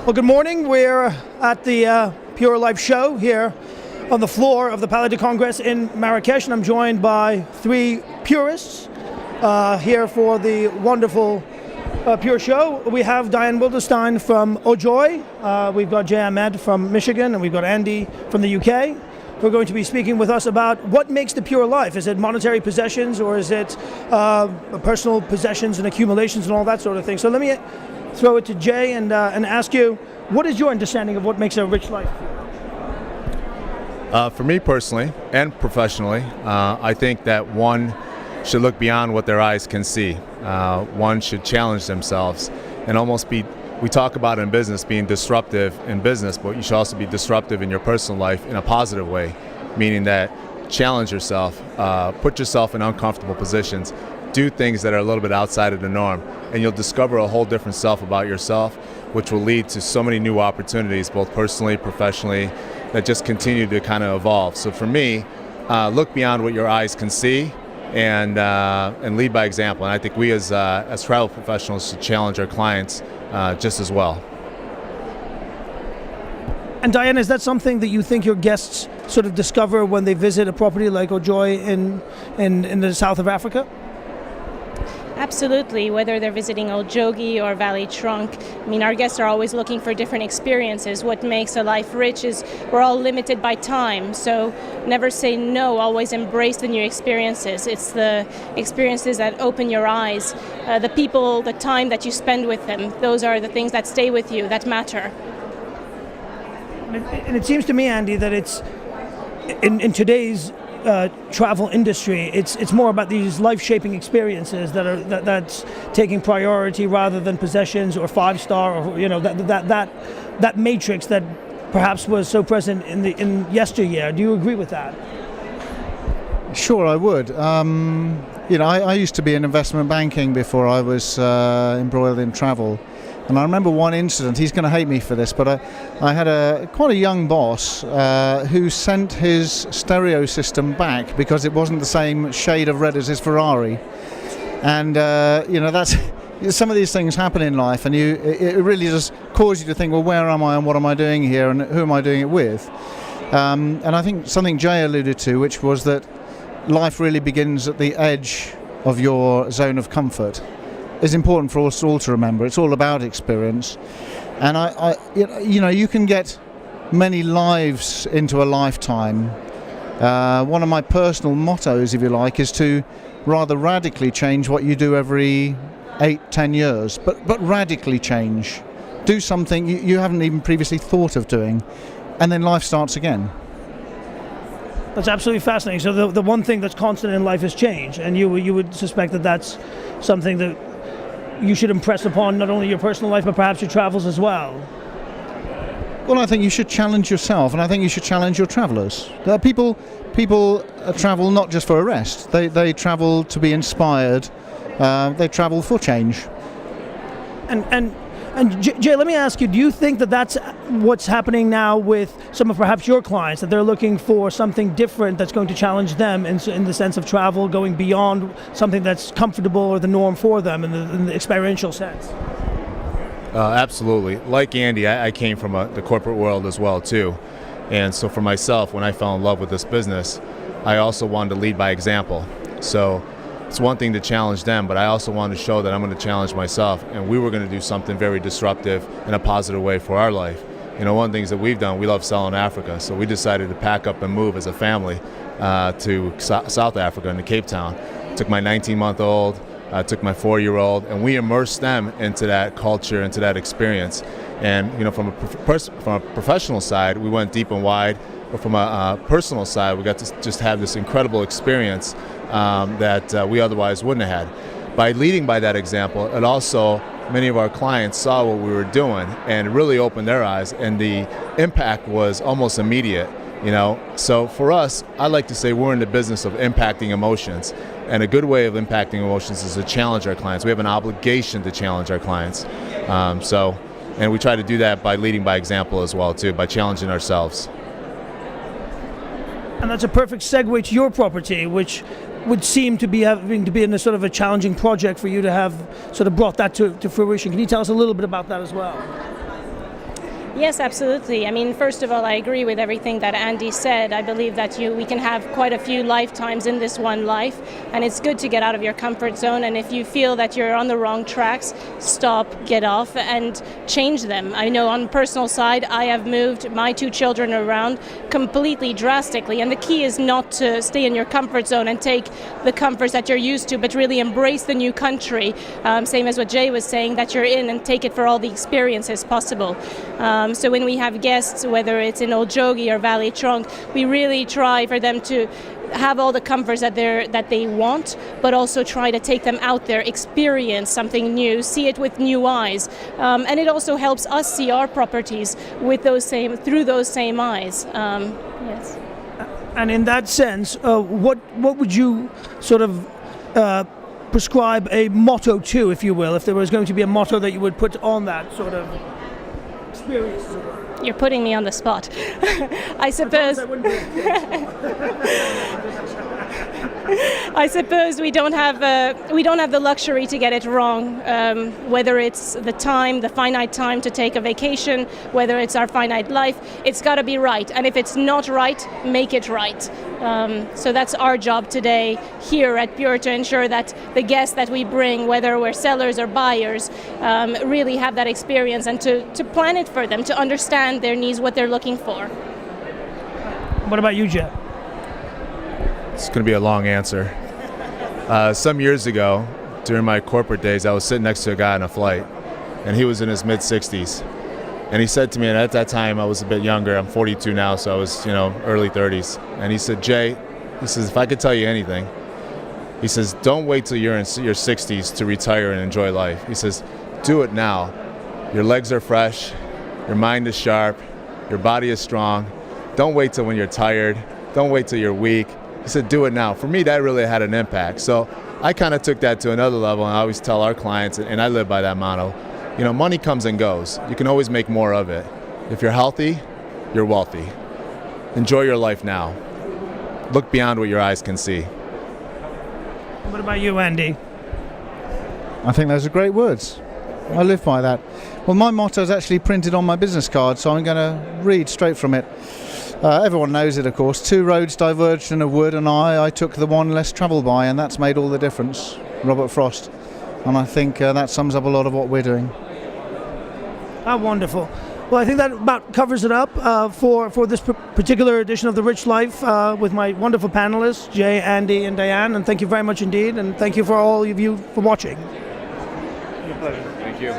Well, good morning. We're at the Pure Life show here on the floor of the Palais de Congrès in Marrakesh, and I'm joined by three purists here for the wonderful Pure show. We have Diane Wildenstein from ABOUTAsia, we've got Jay Ahmed from Michigan, and we've got Andy from the UK. Who are going to be speaking with us about what makes the pure life. Is it monetary possessions, or is it personal possessions and accumulations and all that sort of thing? So let me throw it to Jay and ask you, what is your understanding of what makes a rich life? For me personally and professionally, I think that one should look beyond what their eyes can see. One should challenge themselves and almost be, we talk about in business being disruptive in business, but you should also be disruptive in your personal life in a positive way, meaning that challenge yourself, put yourself in uncomfortable positions, do things that are a little bit outside of the norm, and you'll discover a whole different self about yourself, which will lead to so many new opportunities, both personally, professionally, that just continue to kind of evolve. So for me, look beyond what your eyes can see and lead by example. And I think we as travel professionals should challenge our clients just as well. And Diane, is that something that you think your guests sort of discover when they visit a property like ABOUTAsia in the south of Africa? Absolutely, whether they're visiting Ojogi or Valley Trunk. I mean, our guests are always looking for different experiences. What makes a life rich is we're all limited by time, so never say no, always embrace the new experiences. It's the experiences that open your eyes, the people, the time that you spend with them. Those are the things that stay with you, that matter. And it seems to me, Andy, that it's in today's travel industry, it's more about these life-shaping experiences that's taking priority rather than possessions or five-star, or that matrix that perhaps was so present in yesteryear. Do you agree with that? Sure, I would. I used to be in investment banking before I was embroiled in travel. And I remember one incident, he's going to hate me for this, but I had quite a young boss who sent his stereo system back because it wasn't the same shade of red as his Ferrari. And, that's some of these things happen in life, and it really does cause you to think, well, where am I and what am I doing here and who am I doing it with? And I think something Jay alluded to, which was that life really begins at the edge of your zone of comfort, is important for us all to remember. It's all about experience, and you can get many lives into a lifetime. One of my personal mottos, if you like, is to rather radically change what you do every 8-10 years, but radically change. Do something you haven't even previously thought of doing, and then life starts again. That's absolutely fascinating. So the one thing that's constant in life is change, and you would suspect that that's something that you should impress upon not only your personal life, but perhaps your travels as well. Well, I think you should challenge yourself, and I think you should challenge your travelers. People travel not just for a rest. They travel to be inspired. They travel for change. And Jay, let me ask you, do you think that that's what's happening now with some of perhaps your clients, that they're looking for something different that's going to challenge them in the sense of travel, going beyond something that's comfortable or the norm for them in the experiential sense? Absolutely. Like Andy, I came from the corporate world as well, too. And so for myself, when I fell in love with this business, I also wanted to lead by example. So it's one thing to challenge them, but I also wanted to show that I'm going to challenge myself, and we were going to do something very disruptive in a positive way for our life. One of the things that we've done, we love selling Africa, so we decided to pack up and move as a family to South Africa, into Cape Town. Took my 19-month-old, took my 4-year-old, and we immersed them into that culture, into that experience. And from a professional side, we went deep and wide, but from a personal side, we got to just have this incredible experience that we otherwise wouldn't have had. By leading by that example, it also, many of our clients saw what we were doing and really opened their eyes, and the impact was almost immediate. So for us, I like to say we're in the business of impacting emotions, and a good way of impacting emotions is to challenge our clients. We have an obligation to challenge our clients. And we try to do that by leading by example as well, too, by challenging ourselves. And that's a perfect segue to your property, which would seem to be having to be in a sort of a challenging project for you to have sort of brought that to fruition. Can you tell us a little bit about that as well? Yes, absolutely. I mean, first of all, I agree with everything that Andy said. I believe that we can have quite a few lifetimes in this one life, and it's good to get out of your comfort zone. And if you feel that you're on the wrong tracks, stop, get off, and change them. I know on the personal side, I have moved my 2 children around completely drastically, and the key is not to stay in your comfort zone and take the comforts that you're used to, but really embrace the new country, same as what Jay was saying, that you're in, and take it for all the experiences possible. So when we have guests, whether it's in Old Jogi or Valley Trunk, we really try for them to have all the comforts that they want, but also try to take them out there, experience something new, see it with new eyes, and it also helps us see our properties with through those same eyes. Yes. And in that sense, what would you sort of prescribe a motto to, if you will, if there was going to be a motto that you would put on that sort of experience? You're putting me on the spot. I suppose. I suppose we don't have the luxury to get it wrong. Whether it's the finite time to take a vacation, whether it's our finite life, it's got to be right. And if it's not right, make it right. So that's our job today here at Pure, to ensure that the guests that we bring, whether we're sellers or buyers, really have that experience, and to plan it for them, to understand their needs, what they're looking for. What about you, Jeff? It's going to be a long answer. Some years ago, during my corporate days, I was sitting next to a guy on a flight, and he was in his mid-60s. And he said to me, and at that time I was a bit younger, I'm 42 now, so I was, early 30s. And he said, Jay, he says, if I could tell you anything, he says, don't wait till you're in your 60s to retire and enjoy life. He says, do it now. Your legs are fresh, your mind is sharp, your body is strong. Don't wait till when you're tired. Don't wait till you're weak. He said, do it now. For me, that really had an impact. So I kind of took that to another level, and I always tell our clients, and I live by that motto, money comes and goes. You can always make more of it. If you're healthy, you're wealthy. Enjoy your life now. Look beyond what your eyes can see. What about you, Andy? I think those are great words. I live by that. Well, my motto is actually printed on my business card, so I'm going to read straight from it. Everyone knows it, of course. 2 roads diverged in a wood, and I took the one less travelled by, and that's made all the difference. Robert Frost. And I think that sums up a lot of what we're doing. Wonderful. Well, I think that about covers it up for this particular edition of The Rich Life with my wonderful panelists, Jay, Andy, and Diane. And thank you very much indeed. And thank you for all of you for watching. Thank you.